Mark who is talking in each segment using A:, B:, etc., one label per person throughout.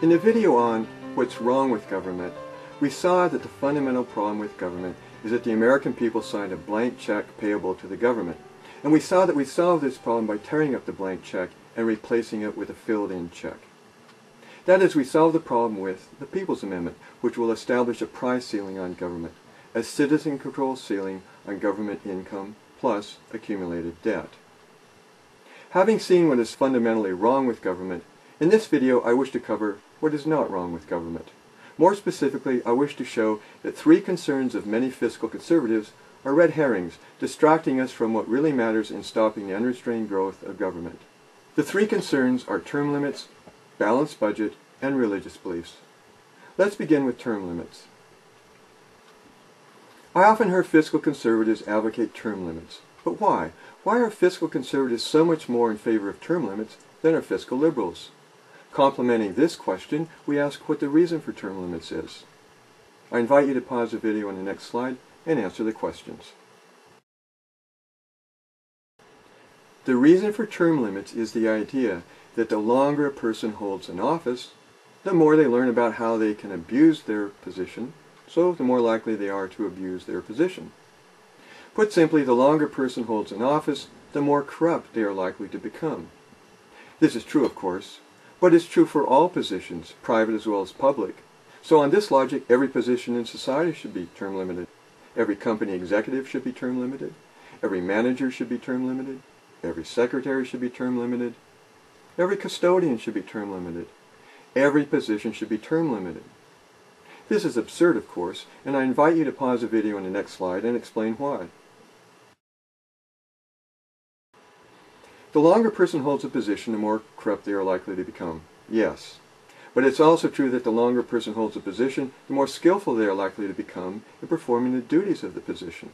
A: In the video on What's Wrong with Government, we saw that the fundamental problem with government is that the American people signed a blank check payable to the government. And we saw that we solved this problem by tearing up the blank check and replacing it with a filled-in check. That is, we solved the problem with the People's Amendment, which will establish a price ceiling on government, a citizen-controlled ceiling on government income plus accumulated debt. Having seen what is fundamentally wrong with government, in this video I wish to cover what is not wrong with government. More specifically, I wish to show that three concerns of many fiscal conservatives are red herrings, distracting us from what really matters in stopping the unrestrained growth of government. The three concerns are term limits, balanced budget, and religious beliefs. Let's begin with term limits. I often hear fiscal conservatives advocate term limits. But why? Why are fiscal conservatives so much more in favor of term limits than are fiscal liberals? Complementing this question, we ask what the reason for term limits is. I invite you to pause the video on the next slide and answer the questions. The reason for term limits is the idea that the longer a person holds an office, the more they learn about how they can abuse their position, so the more likely they are to abuse their position. Put simply, the longer a person holds an office, the more corrupt they are likely to become. This is true, of course, but it's true for all positions, private as well as public. So on this logic, every position in society should be term limited. Every company executive should be term limited. Every manager should be term limited. Every secretary should be term limited. Every custodian should be term limited. Every position should be term limited. This is absurd, of course, and I invite you to pause the video on the next slide and explain why. The longer a person holds a position, the more corrupt they are likely to become. Yes. But it's also true that the longer a person holds a position, the more skillful they are likely to become in performing the duties of the position.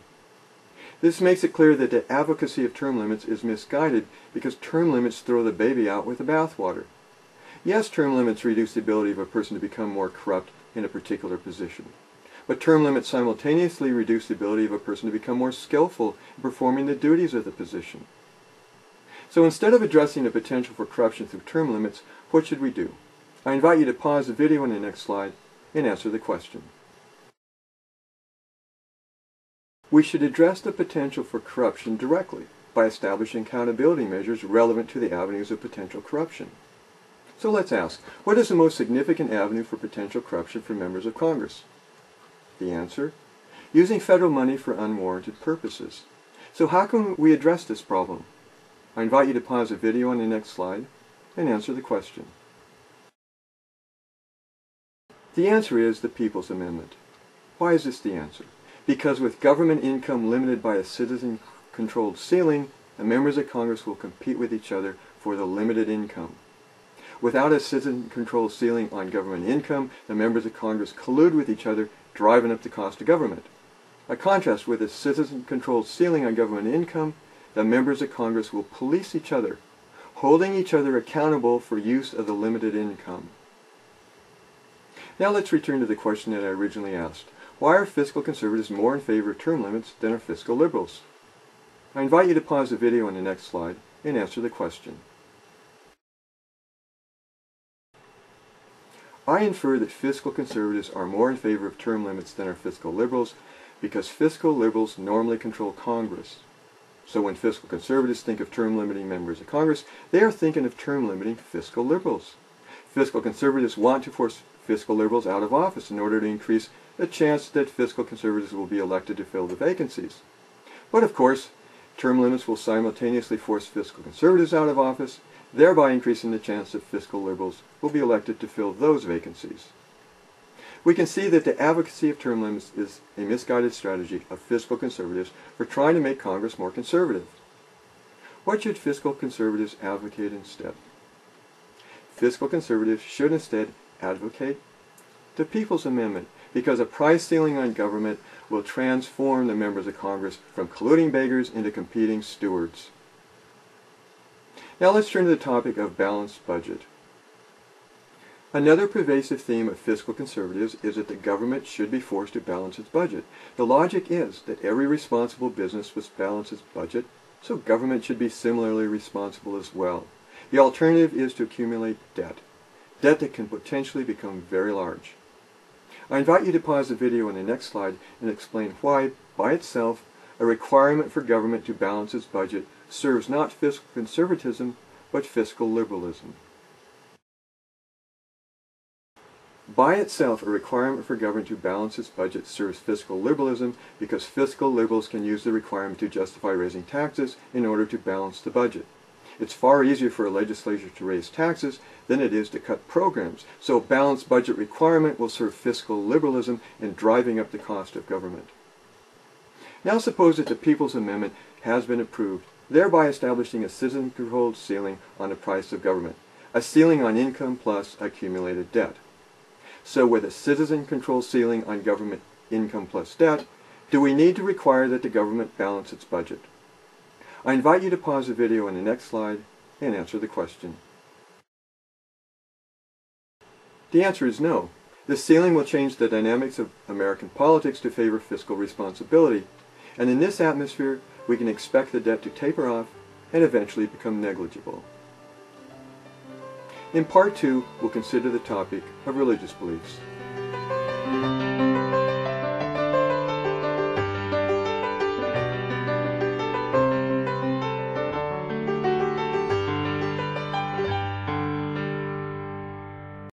A: This makes it clear that the advocacy of term limits is misguided because term limits throw the baby out with the bathwater. Yes, term limits reduce the ability of a person to become more corrupt in a particular position. But term limits simultaneously reduce the ability of a person to become more skillful in performing the duties of the position. So instead of addressing the potential for corruption through term limits, what should we do? I invite you to pause the video on the next slide and answer the question. We should address the potential for corruption directly by establishing accountability measures relevant to the avenues of potential corruption. So let's ask, what is the most significant avenue for potential corruption for members of Congress? The answer? Using federal money for unwarranted purposes. So how can we address this problem? I invite you to pause the video on the next slide and answer the question. The answer is the People's Amendment. Why is this the answer? Because with government income limited by a citizen-controlled ceiling, the members of Congress will compete with each other for the limited income. Without a citizen-controlled ceiling on government income, the members of Congress collude with each other, driving up the cost of government. By contrast, with a citizen-controlled ceiling on government income, the members of Congress will police each other, holding each other accountable for use of the limited income. Now let's return to the question that I originally asked. Why are fiscal conservatives more in favor of term limits than are fiscal liberals? I invite you to pause the video on the next slide and answer the question. I infer that fiscal conservatives are more in favor of term limits than are fiscal liberals because fiscal liberals normally control Congress. So when fiscal conservatives think of term limiting members of Congress, they are thinking of term limiting fiscal liberals. Fiscal conservatives want to force fiscal liberals out of office in order to increase the chance that fiscal conservatives will be elected to fill the vacancies. But of course, term limits will simultaneously force fiscal conservatives out of office, thereby increasing the chance that fiscal liberals will be elected to fill those vacancies. We can see that the advocacy of term limits is a misguided strategy of fiscal conservatives for trying to make Congress more conservative. What should fiscal conservatives advocate instead? Fiscal conservatives should instead advocate the People's Amendment because a price ceiling on government will transform the members of Congress from colluding beggars into competing stewards. Now let's turn to the topic of balanced budget. Another pervasive theme of fiscal conservatives is that the government should be forced to balance its budget. The logic is that every responsible business must balance its budget, so government should be similarly responsible as well. The alternative is to accumulate debt. debt that can potentially become very large. I invite you to pause the video on the next slide and explain why, by itself, a requirement for government to balance its budget serves not fiscal conservatism, but fiscal liberalism. By itself, a requirement for government to balance its budget serves fiscal liberalism because fiscal liberals can use the requirement to justify raising taxes in order to balance the budget. It's far easier for a legislature to raise taxes than it is to cut programs, so a balanced budget requirement will serve fiscal liberalism in driving up the cost of government. Now suppose that the People's Amendment has been approved, thereby establishing a citizen-controlled ceiling on the price of government, a ceiling on income plus accumulated debt. So with a citizen-controlled ceiling on government income plus debt, do we need to require that the government balance its budget? I invite you to pause the video on the next slide and answer the question. The answer is no. The ceiling will change the dynamics of American politics to favor fiscal responsibility, and in this atmosphere, we can expect the debt to taper off and eventually become negligible. In Part 2, we'll consider the topic of religious beliefs.